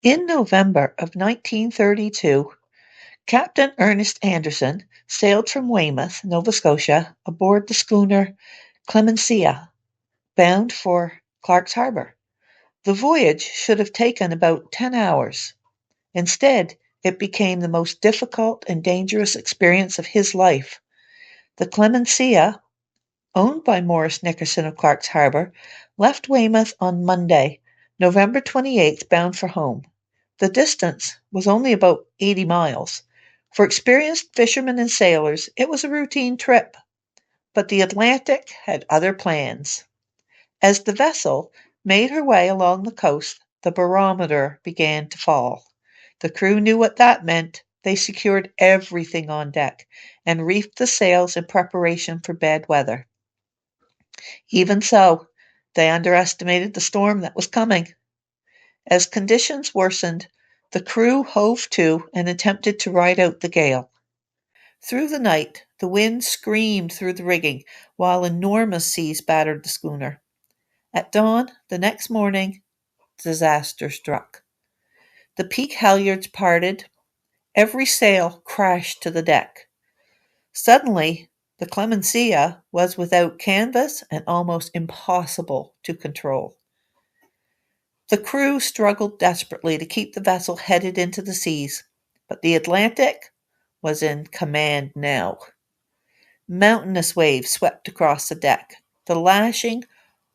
In November of 1932, Captain Ernest Anderson sailed from Weymouth, Nova Scotia, aboard the schooner Clemencia, bound for Clark's Harbor. The voyage should have taken about 10 hours. Instead, it became the most difficult and dangerous experience of his life. The Clemencia, owned by Morris Nickerson of Clark's Harbor, left Weymouth on Monday, November 28th, bound for home. The distance was only about 80 miles. For experienced fishermen and sailors, it was a routine trip, but the Atlantic had other plans. As the vessel made her way along the coast, the barometer began to fall. The crew knew what that meant. They secured everything on deck and reefed the sails in preparation for bad weather. Even so, they underestimated the storm that was coming. As conditions worsened, the crew hove to and attempted to ride out the gale. Through the night, the wind screamed through the rigging, while enormous seas battered the schooner. At dawn the next morning, disaster struck. The peak halyards parted, every sail crashed to the deck. Suddenly, the Clemencia was without canvas and almost impossible to control. The crew struggled desperately to keep the vessel headed into the seas, but the Atlantic was in command now. Mountainous waves swept across the deck. The lashing,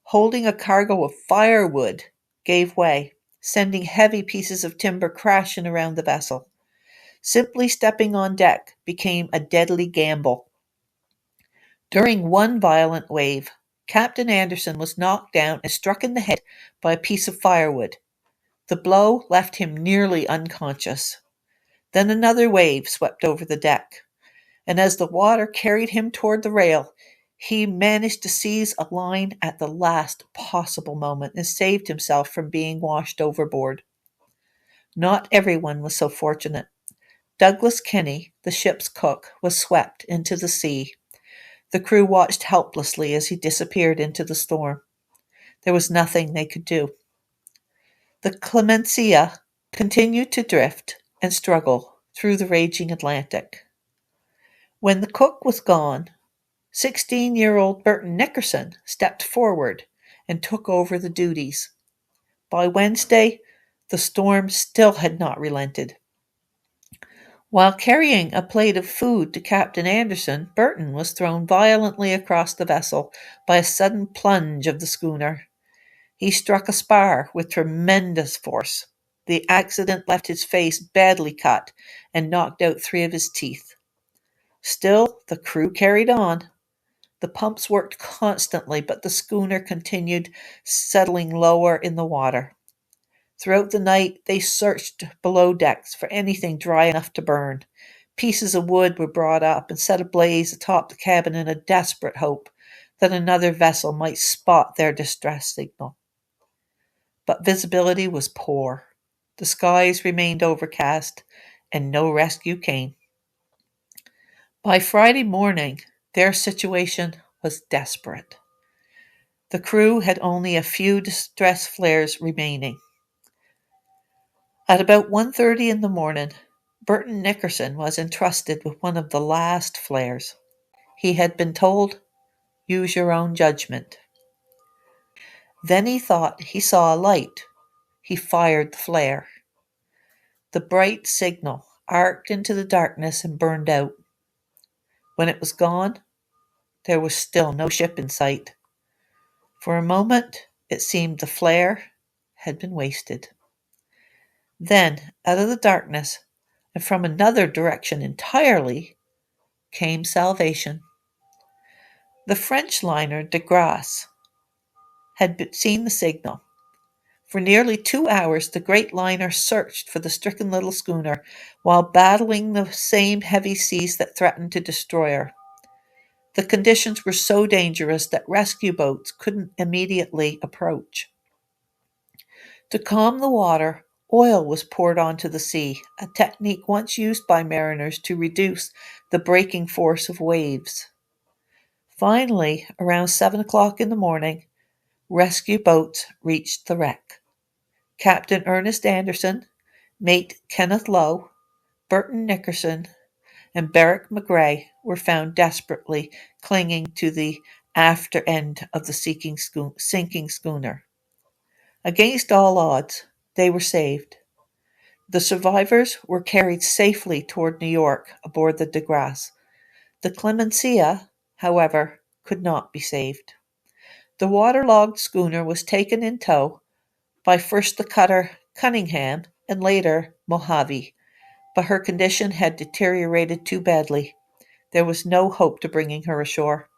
holding a cargo of firewood, gave way, sending heavy pieces of timber crashing around the vessel. Simply stepping on deck became a deadly gamble. During one violent wave, Captain Anderson was knocked down and struck in the head by a piece of firewood. The blow left him nearly unconscious. Then another wave swept over the deck, and as the water carried him toward the rail, he managed to seize a line at the last possible moment and saved himself from being washed overboard. Not everyone was so fortunate. Douglas Kenny, the ship's cook, was swept into the sea. The crew watched helplessly as he disappeared into the storm. There was nothing they could do. The Clemencia continued to drift and struggle through the raging Atlantic. When the cook was gone, 16-year-old Burton Nickerson stepped forward and took over the duties. By Wednesday, the storm still had not relented. While carrying a plate of food to Captain Anderson, Burton was thrown violently across the vessel by a sudden plunge of the schooner. He struck a spar with tremendous force. The accident left his face badly cut and knocked out 3 of his teeth. Still, the crew carried on. The pumps worked constantly, but the schooner continued settling lower in the water. Throughout the night, they searched below decks for anything dry enough to burn. Pieces of wood were brought up and set ablaze atop the cabin in a desperate hope that another vessel might spot their distress signal. But visibility was poor. The skies remained overcast, and no rescue came. By Friday morning, their situation was desperate. The crew had only a few distress flares remaining. At about 1:30 in the morning, Burton Nickerson was entrusted with one of the last flares. He had been told, "Use your own judgment." Then he thought he saw a light. He fired the flare. The bright signal arced into the darkness and burned out. When it was gone, there was still no ship in sight. For a moment, it seemed the flare had been wasted. Then, out of the darkness, and from another direction entirely, came salvation. The French liner De Grasse had seen the signal. For nearly 2 hours, the great liner searched for the stricken little schooner while battling the same heavy seas that threatened to destroy her. The conditions were so dangerous that rescue boats couldn't immediately approach. To calm the water, oil was poured onto the sea, a technique once used by mariners to reduce the breaking force of waves. Finally, around 7 o'clock in the morning, rescue boats reached the wreck. Captain Ernest Anderson, mate Kenneth Lowe, Burton Nickerson, and Berwick McGray were found desperately clinging to the after end of the sinking schooner. Against all odds, they were saved. The survivors were carried safely toward New York aboard the De Grasse. The Clemencia, however, could not be saved. The waterlogged schooner was taken in tow by first the cutter Cunningham and later Mojave, but her condition had deteriorated too badly. There was no hope to bringing her ashore.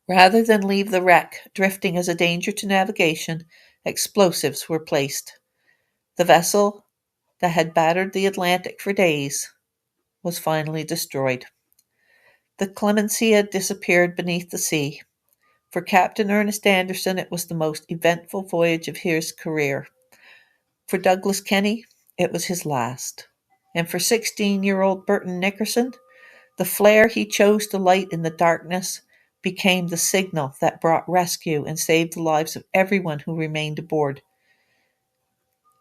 Rather than leave the wreck drifting as a danger to navigation, explosives were placed. The vessel, that had battered the Atlantic for days, was finally destroyed. The Clemencia disappeared beneath the sea. For Captain Ernest Anderson, it was the most eventful voyage of his career. For Douglas Kenny, it was his last. And for 16-year-old Burton Nickerson, the flare he chose to light in the darkness became the signal that brought rescue and saved the lives of everyone who remained aboard.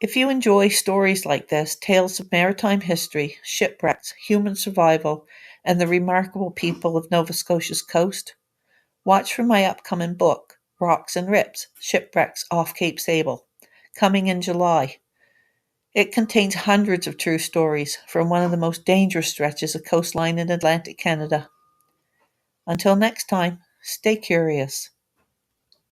If you enjoy stories like this, tales of maritime history, shipwrecks, human survival, and the remarkable people of Nova Scotia's coast, watch for my upcoming book, Rocks and Rips, Shipwrecks off Cape Sable, coming in July. It contains hundreds of true stories from one of the most dangerous stretches of coastline in Atlantic Canada. Until next time, stay curious.